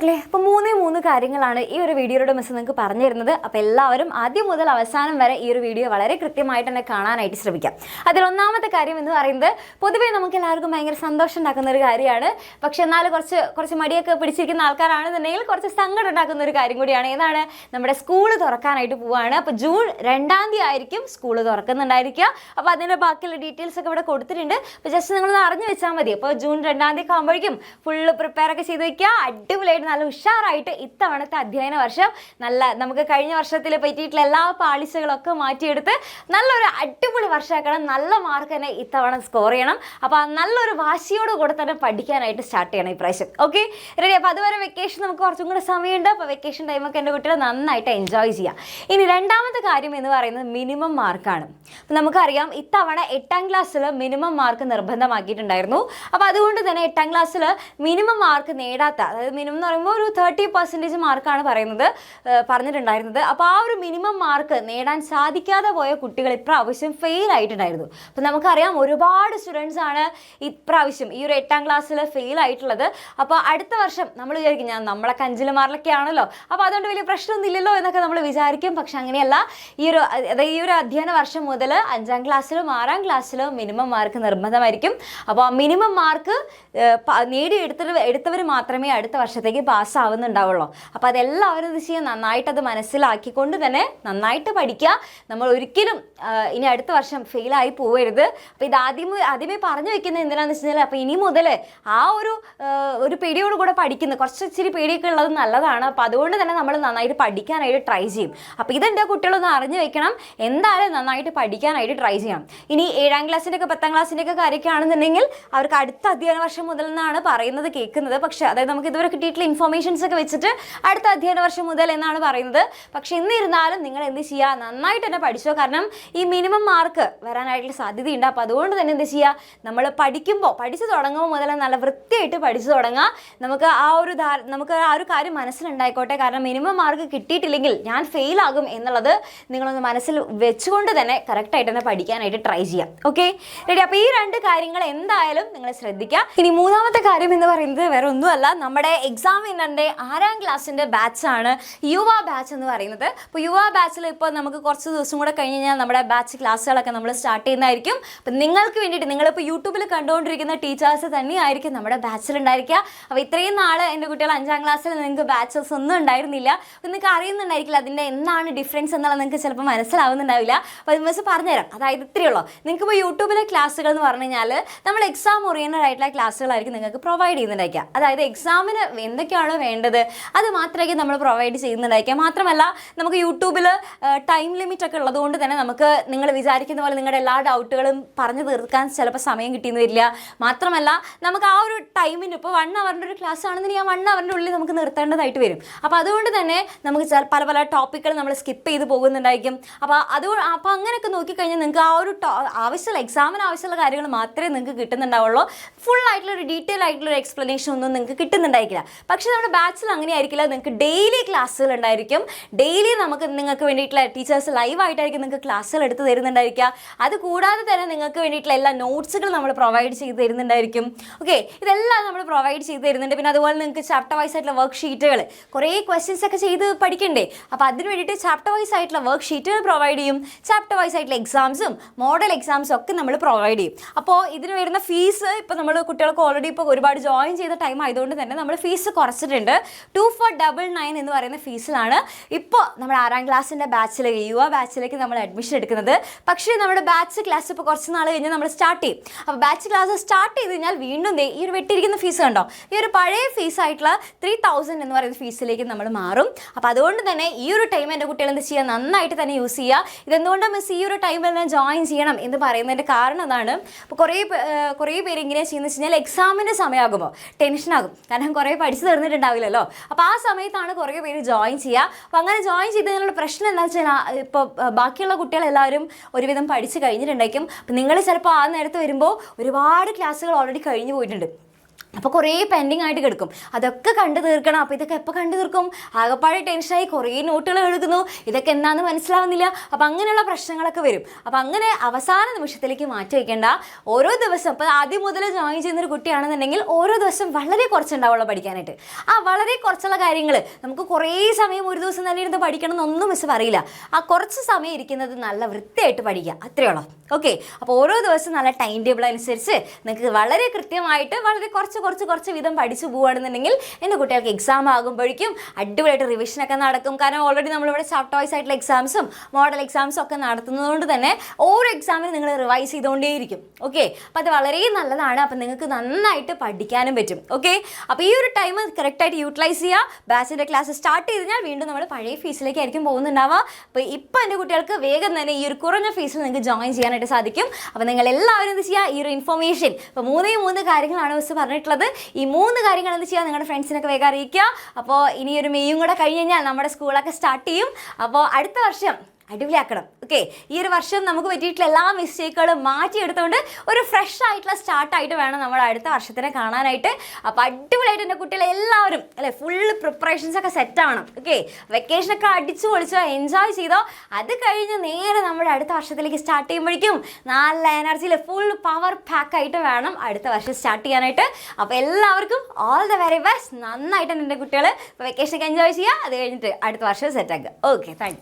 മക്കളെ, അപ്പോൾ മൂന്ന് കാര്യങ്ങളാണ് ഈ ഒരു വീഡിയോയുടെ മിസ് നിങ്ങൾക്ക് പറഞ്ഞു തരുന്നത്. അപ്പോൾ എല്ലാവരും ആദ്യം മുതൽ അവസാനം വരെ ഈ ഒരു വീഡിയോ വളരെ കൃത്യമായിട്ട് തന്നെ കാണാനായിട്ട് ശ്രമിക്കാം. അതിലൊന്നാമത്തെ കാര്യം എന്ന് പറയുന്നത്, പൊതുവേ നമുക്ക് എല്ലാവർക്കും ഭയങ്കര സന്തോഷം ഉണ്ടാക്കുന്ന ഒരു കാര്യമാണ്. പക്ഷെ എന്നാൽ കുറച്ച് മടിയൊക്കെ പിടിച്ചിരിക്കുന്ന ആൾക്കാരാണെന്നുണ്ടെങ്കിൽ കുറച്ച് സങ്കടം ഉണ്ടാക്കുന്ന ഒരു കാര്യം കൂടിയാണ്. ഏതാണ്? നമ്മുടെ സ്കൂൾ തുറക്കാനായിട്ട് പോവുകയാണ്. അപ്പോൾ ജൂൺ 2-ാം തീയതി ആയിരിക്കും സ്കൂൾ തുറക്കുന്നുണ്ടായിരിക്കുക. അപ്പോൾ അതിൻ്റെ ബാക്കിയുള്ള ഡീറ്റെയിൽസ് ഒക്കെ ഇവിടെ കൊടുത്തിട്ടുണ്ട്. അപ്പോൾ ജസ്റ്റ് നിങ്ങളൊന്ന് അറിഞ്ഞു വെച്ചാൽ മതി. അപ്പോൾ ജൂൺ 2-ാം തീയതി ആകുമ്പോഴേക്കും ഫുള്ള് പ്രിപ്പയർ ഒക്കെ ചെയ്ത് വയ്ക്കുക. അടിപൊളിയായിട്ട് നല്ല ഉഷാറായിട്ട് ഇത്തവണത്തെ അധ്യയന വർഷം നമുക്ക് കഴിഞ്ഞ വർഷത്തിൽ പറ്റിയിട്ടുള്ള എല്ലാ പാളിച്ചകളൊക്കെ മാറ്റിയെടുത്ത് നല്ലൊരു അടിപൊളി വർഷമാക്കണം. നല്ല മാർക്ക് തന്നെ ഇത്തവണ സ്കോർ ചെയ്യണം. അപ്പോൾ നല്ലൊരു വാശിയോട് കൂടെ തന്നെ പഠിക്കാനായിട്ട് സ്റ്റാർട്ട് ചെയ്യണം ഇപ്രാവശ്യം. Okay, ready? അപ്പോൾ അതുവരെ വെക്കേഷൻ നമുക്ക് കുറച്ചും കൂടെ സമയമുണ്ട്. അപ്പോൾ വെക്കേഷൻ ടൈമൊക്കെ എൻ്റെ കുട്ടികൾ നന്നായിട്ട് എൻജോയ് ചെയ്യാം. ഇനി രണ്ടാമത്തെ കാര്യം എന്ന് പറയുന്നത് മിനിമം മാർക്കാണ്. അപ്പോൾ നമുക്കറിയാം ഇത്തവണ 8-ാം ക്ലാസ്സിൽ മിനിമം മാർക്ക് നിർബന്ധമാക്കിയിട്ടുണ്ടായിരുന്നു. അപ്പോൾ അതുകൊണ്ട് തന്നെ 8-ാം ക്ലാസ്സിൽ മിനിമം മാർക്ക് നേടാത്ത, അതായത് മിനിമം എന്ന് പറയുമ്പോൾ ഒരു 30% മാർക്കാണ് പറഞ്ഞിട്ടുണ്ടായിരുന്നത്. അപ്പോൾ ആ ഒരു മിനിമം മാർക്ക് നേടാൻ സാധിക്കാതെ പോയ കുട്ടികൾ ഇപ്രാവശ്യം ഫെയിൽ ആയിട്ടുണ്ടായിരുന്നു. അപ്പോൾ നമുക്കറിയാം ഒരുപാട് സ്റ്റുഡൻസ് ആണ് ഇപ്രാവശ്യം ഈ ഒരു 8-ാം ക്ലാസ്സിൽ ഫെയിൽ ആയിട്ടുള്ളത്. അപ്പോൾ അടുത്ത വർഷം നമ്മൾ വിചാരിക്കും നമ്മളൊക്കെ 5-ലും 6-ലൊക്കെ ആണല്ലോ, അപ്പോൾ അതുകൊണ്ട് വലിയ പ്രശ്നമൊന്നും ഇല്ലല്ലോ എന്നൊക്കെ നമ്മൾ വിചാരിക്കും. പക്ഷെ അങ്ങനെയല്ല. ഈ ഒരു അധ്യയന വർഷം മുതൽ 5-ാം ക്ലാസ്സിലും 6-ാം ക്ലാസ്സിലും മിനിമം മാർക്ക് നിർബന്ധമായിരിക്കും. അപ്പോൾ ആ മിനിമം മാർക്ക് എടുത്തവർ മാത്രമേ അടുത്ത വർഷത്തേക്ക് പാസ്സാവുന്നുണ്ടാവുള്ളൂ. അപ്പോൾ അതെല്ലാവരും ഇത് ചെയ്യാൻ നന്നായിട്ടത് മനസ്സിലാക്കിക്കൊണ്ട് തന്നെ നന്നായിട്ട് പഠിക്കുക. നമ്മൾ ഒരിക്കലും ഇനി അടുത്ത വർഷം ഫെയിലായി പോവരുത്. അപ്പോൾ ഇത് ആദ്യമേ പറഞ്ഞു വെക്കുന്നത് എന്തിനാണെന്ന് വെച്ച് കഴിഞ്ഞാൽ, അപ്പോൾ ഇനി മുതൽ ആ ഒരു പേടിയോട് കൂടെ പഠിക്കുന്നത്, ഇച്ചിരി പേടിയൊക്കെ ഉള്ളത് നല്ലതാണ്. അപ്പോൾ അതുകൊണ്ട് തന്നെ നമ്മൾ നന്നായിട്ട് പഠിക്കാനായിട്ട് ട്രൈ ചെയ്യും. അപ്പോൾ ഇതെൻ്റെ കുട്ടികളൊന്ന് അറിഞ്ഞു വെക്കണം. എന്തായാലും നന്നായിട്ട് പഠിക്കാനായിട്ട് ട്രൈ ചെയ്യണം. ഇനി 7-ാം ക്ലാസ്സിൻ്റെ ഒക്കെ 10-ാം ക്ലാസ്സിൻ്റെ ഒക്കെ കാര്യമൊക്കെ ആണെന്നുണ്ടെങ്കിൽ അവർക്ക് അടുത്ത അധ്യയന വർഷം മുതൽ എന്നാണ് കേൾക്കുന്നത്. പക്ഷേ അതായത് നമുക്ക് ഇതുവരെ കിട്ടിയിട്ടുള്ള ഇൻഫോർമേഷൻസ് ഒക്കെ വെച്ചിട്ട് അടുത്ത അധ്യയന വർഷം മുതൽ എന്നാണ് പറയുന്നത്. പക്ഷെ എന്നിരുന്നാലും നിങ്ങൾ എന്ത് ചെയ്യുക, നന്നായിട്ട് തന്നെ പഠിച്ചോ. കാരണം ഈ മിനിമം മാർക്ക് വരാനായിട്ടുള്ള സാധ്യതയുണ്ട്. അപ്പോൾ അതുകൊണ്ട് തന്നെ എന്ത് ചെയ്യുക, നമ്മൾ പഠിച്ചു തുടങ്ങുമ്പോൾ മുതൽ നല്ല വൃത്തിയായിട്ട് പഠിച്ചു തുടങ്ങുക. നമുക്ക് ആ ഒരു കാര്യം മനസ്സിലുണ്ടായിക്കോട്ടെ. കാരണം മിനിമം മാർക്ക് കിട്ടിയിട്ടില്ലെങ്കിൽ ഞാൻ ഫെയിൽ ആകും എന്നുള്ളത് നിങ്ങളൊന്ന് മനസ്സിൽ വെച്ചുകൊണ്ട് തന്നെ കറക്റ്റായിട്ട് തന്നെ പഠിക്കാനായിട്ട് ട്രൈ ചെയ്യാം. Okay, ready? അപ്പോൾ ഈ 2 കാര്യങ്ങൾ എന്തായാലും നിങ്ങൾ ശ്രദ്ധിക്കുക. ഇനി മൂന്നാമത്തെ കാര്യം എന്ന് പറയുന്നത് വേറെ ഒന്നുമല്ല, നമ്മുടെ എക്സാമിനറിൻ്റെ 6-ാം ക്ലാസ്സിൻ്റെ ബാച്ചാണ് യുവ ബാച്ച് എന്ന് പറയുന്നത്. അപ്പോൾ യുവ ബാച്ചിൽ ഇപ്പോൾ നമുക്ക് കുറച്ച് ദിവസം കൂടെ കഴിഞ്ഞ് കഴിഞ്ഞാൽ നമ്മുടെ ബാച്ച് ക്ലാസ്സുകളൊക്കെ നമ്മൾ സ്റ്റാർട്ട് ചെയ്യുന്നതായിരിക്കും. അപ്പം നിങ്ങൾക്ക് വേണ്ടിയിട്ട് നിങ്ങളിപ്പോൾ യൂട്യൂബിൽ കണ്ടുകൊണ്ടിരിക്കുന്ന ടീച്ചേഴ്സ് തന്നെയായിരിക്കും നമ്മുടെ ബാച്ചിലുണ്ടായിരിക്കുക. അപ്പോൾ ഇത്രയും നാൾ എൻ്റെ കുട്ടികൾ 5-ാം ക്ലാസ്സിൽ നിങ്ങൾക്ക് ബാച്ചസ് ഒന്നും ഉണ്ടായിരുന്നില്ല. അപ്പോൾ നിങ്ങൾക്ക് അറിയുന്നുണ്ടായിരിക്കില്ല അതിൻ്റെ എന്താണ് ഡിഫറൻസ് എന്നുള്ളത് നിങ്ങൾക്ക് ചിലപ്പോൾ മനസ്സിലാവുന്നുണ്ടാവില്ല. അപ്പോൾ അത് മിസ് പറഞ്ഞുതരാം. അതായത് ഇത്രയേ ഉള്ളൂ. നിങ്ങൾക്കിപ്പോൾ യൂട്യൂബിലെ ക്ലാസ്സുകൾ എന്ന് പറഞ്ഞു കഴിഞ്ഞാൽ നമ്മൾ എക്സാം ഓറിയൻറ്റഡ് ആയിട്ടുള്ള ക്ലാസ്സുകളായിരിക്കും നിങ്ങൾക്ക് പ്രൊവൈഡ് ചെയ്യുന്നുണ്ടായിരിക്കുക. അതായത് എക്സാമിന് എന്തൊക്കെയാണോ വേണ്ടത് അത് മാത്രമേ നമ്മൾ പ്രൊവൈഡ് ചെയ്യുന്നുണ്ടായിരിക്കുക. മാത്രമല്ല നമുക്ക് യൂട്യൂബിൽ ടൈം ലിമിറ്റ് ഒക്കെ ഉള്ളതുകൊണ്ട് തന്നെ നമുക്ക് നിങ്ങൾ വിചാരിക്കുന്ന പോലെ നിങ്ങളുടെ എല്ലാ ഡൗട്ടുകളും പറഞ്ഞു തീർക്കാൻ ചിലപ്പോൾ സമയം കിട്ടിയെന്ന് വരില്ല. മാത്രമല്ല നമുക്ക് ആ ഒരു ടൈമിന് ഇപ്പോൾ 1 അവറിൻ്റെ ഒരു ക്ലാസ് ആണെന്നുണ്ടെങ്കിൽ ആ 1 അവറിൻ്റെ ഉള്ളിൽ നമുക്ക് നിർത്തേണ്ടതായിട്ട് വരും. അപ്പോൾ അതുകൊണ്ട് തന്നെ നമുക്ക് പല ടോപ്പിക്കുകൾ നമ്മൾ സ്കിപ്പ് ചെയ്ത് പോകുന്നുണ്ടായിരിക്കും. അപ്പോൾ അങ്ങനെയൊക്കെ നോക്കിക്കഴിഞ്ഞാൽ നിങ്ങൾക്ക് ആ ഒരു എക്സാമിന് ആവശ്യമുള്ള കാര്യങ്ങൾ മാത്രമേ നിങ്ങൾക്ക് കിട്ടുന്നുണ്ടാവുള്ളൂ. ഫുൾ ആയിട്ടുള്ള ഒരു ഡീറ്റെയിൽ ആയിട്ടുള്ള ഒരു എക്സ്പ്ലനേഷൻ ഒന്നും നിങ്ങൾക്ക് കിട്ടുന്നുണ്ടായിരിക്കില്ല. പക്ഷേ നമ്മുടെ ബാച്ചിൽ അങ്ങനെ ആയിരിക്കില്ല. നിങ്ങൾക്ക് ഡെയിലി ക്ലാസ്സുകൾ ഉണ്ടായിരിക്കും. ഡെയിലി നിങ്ങൾക്ക് വേണ്ടിയിട്ടുള്ള ടീച്ചേഴ്സ് ലൈവായിട്ടായിരിക്കും നിങ്ങൾക്ക് ക്ലാസ്സുകൾ എടുത്ത് തരുന്നുണ്ടായിരിക്കുക. അതുകൂടാതെ തന്നെ നിങ്ങൾക്ക് വേണ്ടിയിട്ടുള്ള എല്ലാ നോട്ട്സുകളും നമ്മൾ പ്രൊവൈഡ് ചെയ്ത് തരുന്നുണ്ടായിരിക്കും. ഓക്കെ, ഇതെല്ലാം നമ്മൾ പ്രൊവൈഡ് ചെയ്ത് തരുന്നുണ്ട്. പിന്നെ അതുപോലെ നിങ്ങൾക്ക് ചാപ്റ്റർ വൈസ് ആയിട്ടുള്ള വർക്ക് ഷീറ്റുകൾ, കുറേ ക്വസ്റ്റ്യൻസ് ഒക്കെ ചെയ്ത് പഠിക്കണ്ടേ. അപ്പോൾ അതിന് വേണ്ടിയിട്ട് ചാപ്റ്റർ വൈസ് ആയിട്ടുള്ള വർക്ക് ഷീറ്റുകൾ പ്രൊവൈഡ് ചെയ്യും. ചാപ്റ്റർ വൈസ് ആയിട്ടുള്ള എക്സാംസും മോഡൽ എക്സാംസും ഒക്കെ നമ്മൾ പ്രൊവൈഡ് ചെയ്യും. അപ്പോൾ ഇതിന് വരുന്ന ഫീസ് ഇപ്പോൾ നമ്മൾ കുട്ടികൾക്ക് ഓൾറെഡി ഇപ്പോൾ ഒരുപാട് ജോയിൻ ചെയ്ത ടൈം ആയതുകൊണ്ട് തന്നെ നമ്മൾ ഫീസ് കുറച്ചിട്ടുണ്ട്. 2499 എന്ന് പറയുന്ന ഫീസിലാണ് ഇപ്പോൾ നമ്മുടെ 6-ാം ക്ലാസ്സിൻ്റെ യുവ ബാച്ചിലേക്ക് നമ്മൾ അഡ്മിഷൻ എടുക്കുന്നത്. പക്ഷേ നമ്മുടെ ബാച്ച് ക്ലാസ് ഇപ്പോൾ കുറച്ച് നാൾ കഴിഞ്ഞ് നമ്മൾ സ്റ്റാർട്ട് ചെയ്യും. അപ്പോൾ ബാച്ച് ക്ലാസ് സ്റ്റാർട്ട് ചെയ്ത് കഴിഞ്ഞാൽ വീണ്ടും ഈ ഒരു വെട്ടിയിരിക്കുന്ന ഫീസ് കണ്ടോ, ഈ ഒരു പഴയ ഫീസായിട്ടുള്ള 3000 എന്ന് പറയുന്ന ഫീസിലേക്ക് നമ്മൾ മാറും. അപ്പോൾ അതുകൊണ്ട് തന്നെ ഈ ഒരു ടൈം എൻ്റെ കുട്ടികൾ എന്ത് ചെയ്യുക, നന്നായിട്ട് തന്നെ യൂസ് ചെയ്യുക. ഇതെന്തുകൊണ്ട് മിസ് ഈ ഒരു ടൈമിൽ തന്നെ ജോയിൻ ചെയ്യണം എന്ന് പറയുന്നതിൻ്റെ കാരണം അതാണ്. അപ്പോൾ കുറേ പേര് ഇങ്ങനെ ചെയ്യുന്നത് വെച്ച് കഴിഞ്ഞാൽ എക്സാമിൻ്റെ സമയമാകുമ്പോൾ ടെൻഷനാകും. കാരണം കുറേ പഠിച്ചു തീർന്നിട്ടുണ്ടാവില്ലല്ലോ. അപ്പോൾ ആ സമയത്താണ് കുറേ പേര് ജോയിൻ ചെയ്യുക. അപ്പോൾ അങ്ങനെ ജോയിൻ ചെയ്തതിനുള്ള പ്രശ്നം എന്താണെന്ന് വെച്ചാൽ ഇപ്പോൾ ബാക്കിയുള്ള കുട്ടികളെല്ലാവരും ഒരുവിധം പഠിച്ച് കഴിഞ്ഞിട്ടുണ്ടായിരിക്കും. അപ്പോൾ നിങ്ങൾ ചിലപ്പോൾ ആ നേരത്ത് വരുമ്പോൾ ഒരുപാട് ക്ലാസ്സുകൾ ഓൾറെഡി കഴിഞ്ഞു പോയിട്ടുണ്ട്. അപ്പോൾ കുറേ പെൻഡിങ് ആയിട്ട് കിടക്കും. അതൊക്കെ കണ്ടു തീർക്കണം. അപ്പോൾ ഇതൊക്കെ എപ്പോൾ കണ്ടു തീർക്കും? ആകെപ്പാടെ ടെൻഷനായി കുറേ നോട്ടുകൾ എഴുതുന്നു, ഇതൊക്കെ എന്താണെന്ന് മനസ്സിലാവുന്നില്ല. അപ്പോൾ അങ്ങനെയുള്ള പ്രശ്നങ്ങളൊക്കെ വരും. അപ്പോൾ അങ്ങനെ അവസാന നിമിഷത്തിലേക്ക് മാറ്റി വയ്ക്കേണ്ട. ഓരോ ദിവസം ഇപ്പോൾ ആദ്യം മുതൽ ജോയിൻ ചെയ്യുന്നൊരു കുട്ടിയാണെന്നുണ്ടെങ്കിൽ ഓരോ ദിവസം വളരെ കുറച്ചുണ്ടാവുള്ളൂ പഠിക്കാനായിട്ട്. ആ വളരെ കുറച്ചുള്ള കാര്യങ്ങൾ നമുക്ക് കുറേ സമയം ഒരു ദിവസം തന്നെ ഇരുന്ന് പഠിക്കണം എന്നൊന്നും മിസ് പറയില്ല. ആ കുറച്ച് സമയം ഇരിക്കുന്നത് നല്ല വൃത്തിയായിട്ട് പഠിക്കുക, അത്രയേ ഉള്ളൂ. ഓക്കെ, അപ്പോൾ ഓരോ ദിവസം നല്ല ടൈം ടേബിൾ അനുസരിച്ച് നിങ്ങൾക്ക് വളരെ കൃത്യമായിട്ട് വളരെ കുറച്ച് വീതം പഠിച്ചു പോവുകയാണെന്നുണ്ടെങ്കിൽ എൻ്റെ കുട്ടികൾക്ക് എക്സാം ആകുമ്പോഴേക്കും അടിപൊളിയായിട്ട് റിവിഷനൊക്കെ നടക്കും. കാരണം ഓൾറെഡി നമ്മളിവിടെ ചാപ്റ്റർ വൈസ് ആയിട്ടുള്ള എക്സാംസും മോഡൽ എക്സാംസും ഒക്കെ നടത്തുന്നതുകൊണ്ട് തന്നെ ഓരോ എക്സാമിന് നിങ്ങൾ റിവൈസ് ചെയ്തുകൊണ്ടേയിരിക്കും. ഓക്കെ, അപ്പോൾ അത് വളരെ നല്ലതാണ്. അപ്പോൾ നിങ്ങൾക്ക് നന്നായിട്ട് പഠിക്കാനും പറ്റും. ഓക്കെ, അപ്പോൾ ഈ ഒരു ടൈം കറക്റ്റായിട്ട് യൂട്ടിലൈസ് ചെയ്യുക. ബാച്ചിൻ്റെ ക്ലാസ് സ്റ്റാർട്ട് ചെയ്ത് കഴിഞ്ഞാൽ വീണ്ടും നമ്മൾ പഴയ ഫീസിലേക്കായിരിക്കും പോകുന്നുണ്ടാവുക. അപ്പോൾ ഇപ്പോൾ എൻ്റെ കുട്ടികൾക്ക് വേഗം തന്നെ ഈ ഒരു കുറഞ്ഞ ഫീസിൽ നിങ്ങൾക്ക് ജോയിൻ ചെയ്യാനായിട്ട് സാധിക്കും. അപ്പോൾ നിങ്ങൾ എല്ലാവരും എന്ത് ചെയ്യുക, ഈ ഒരു ഇൻഫർമേഷൻ ഇപ്പോൾ മൂന്ന് കാര്യങ്ങളാണ് മിസ് പറഞ്ഞിട്ടുള്ളത്. ഈ 3 കാര്യങ്ങൾ എന്ത് ചെയ്യുക, നിങ്ങളുടെ ഫ്രണ്ട്സിനൊക്കെ വേഗം അറിയിക്കുക. അപ്പോൾ ഇനി ഒരു മെയ്യും കൂടെ കഴിഞ്ഞ് കഴിഞ്ഞാൽ നമ്മുടെ സ്കൂളൊക്കെ സ്റ്റാർട്ട് ചെയ്യും. അപ്പോൾ അടുത്ത വർഷം അടിപൊളിയാക്കണം. ഓക്കെ, ഈ ഒരു വർഷം നമുക്ക് പറ്റിയിട്ടുള്ള എല്ലാ മിസ്റ്റേക്കുകളും മാറ്റിയെടുത്തുകൊണ്ട് ഒരു ഫ്രഷ് ആയിട്ടുള്ള സ്റ്റാർട്ടായിട്ട് വേണം നമ്മൾ അടുത്ത വർഷത്തിനെ കാണാനായിട്ട്. അപ്പോൾ അടിപൊളിയായിട്ട് എൻ്റെ കുട്ടികളെ എല്ലാവരും അല്ലേ ഫുള്ള് പ്രിപ്പറേഷൻസ് ഒക്കെ സെറ്റ് ആവണം. ഓക്കെ, വെക്കേഷനൊക്കെ അടിച്ചു പൊളിച്ചോ, എൻജോയ് ചെയ്തോ. അത് കഴിഞ്ഞ് നേരെ നമ്മുടെ അടുത്ത വർഷത്തിലേക്ക് സ്റ്റാർട്ട് ചെയ്യുമ്പോഴേക്കും നല്ല എനർജിയിൽ ഫുൾ പവർ പാക്കായിട്ട് വേണം അടുത്ത വർഷം സ്റ്റാർട്ട് ചെയ്യാനായിട്ട്. അപ്പോൾ എല്ലാവർക്കും ഓൾ ദ വെരി ബെസ്റ്റ്. നന്നായിട്ട് എൻ്റെ കുട്ടികൾ വെക്കേഷനൊക്കെ എൻജോയ് ചെയ്യുക. അത് കഴിഞ്ഞിട്ട് അടുത്ത വർഷം സെറ്റാക്കുക. Okay, thank you.